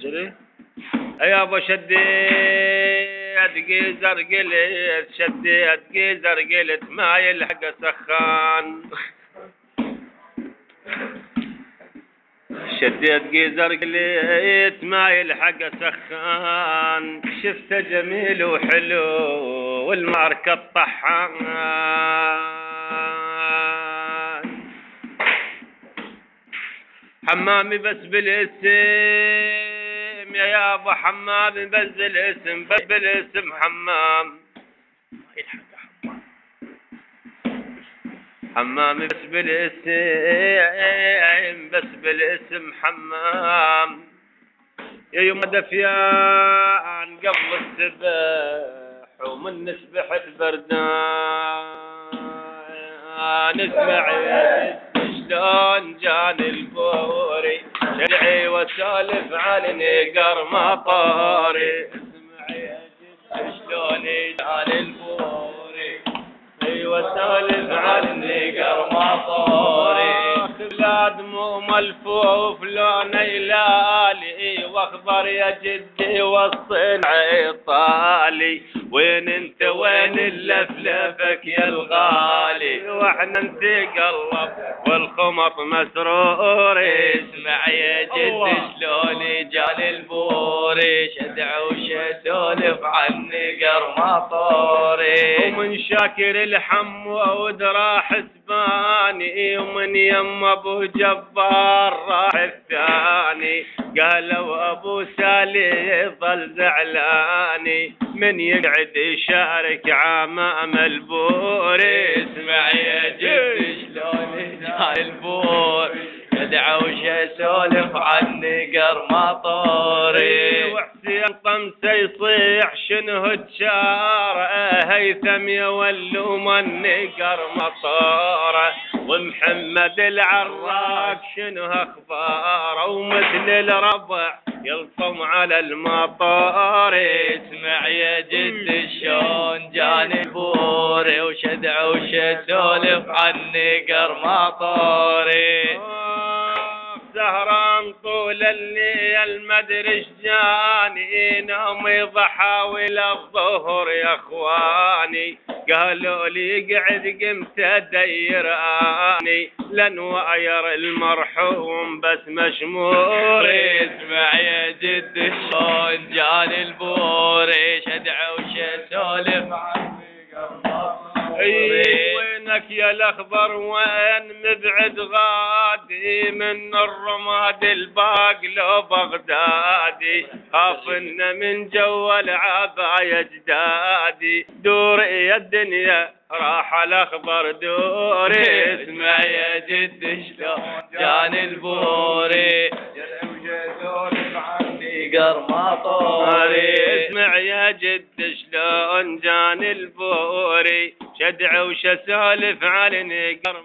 جري يا ابو شديت قيزر قلت شديت قيزر قلت ما يلحق سخان شديت قيزر قلت ما يلحق سخان شفته جميل وحلو والماركة الطحان حمامي بس بالاسم يا ابو حمامي بس بالاسم بس بالاسم حمام حمامي بس بالاسم بس بالاسم حمام يا يوم دفيان قبل السبح ومن نسبح البردان نسمع شلون جاني البوري شرعي وسالف على نقر مطاري اسمع يا جد شلون جاني البوري وسالف على النقر مطاري بلاد مو ملفوف لون يلالي واخضر يا جدي والصنع طالي وين انت وين اللفلفك يا الغالي واحنا نتقلب والخمط مسروري اسمع يا جدي شلون جاني البوري شدع وشسولف عن نقر مطاري ومن شاكر الحمود راح سباني ومن يم ابو جبار راح الثاني قالوا ابو سالي ظل زعلاني من يقعد يشارك عمام البوري اسمع يا جد شلون جاي البور يدعى وش يسولف عن نقر مطوري وحسين طمسه يصيح شنو الشارع هيثم يولوا من نقر مطوره ومحمد العراق شنو اخباره ومثل الربع يلطم على المطار اسمع يا جد شلون جاني البوري وشدع وش يسولف عن نقر مطوري سهران طول الليل مدري جاني نومي ضحاول الظهر يا اخواني قالوا لي قعد قمت ادير اني لنواير المرحوم بس مشموري اسمع يا جد شلون جاني البوري شدع وش يسولف عني وينك يا الاخضر وين مبعد غادي من الرماد الباقلو بغدادي خاف ان من جو العباية جدادي دوري يا الدنيا راح الاخضر دوري اسمع يا جد شلون جاني البوري نقر مطوري اسمع يا جد شلون جاني البوري شدع وش اسولف على نقر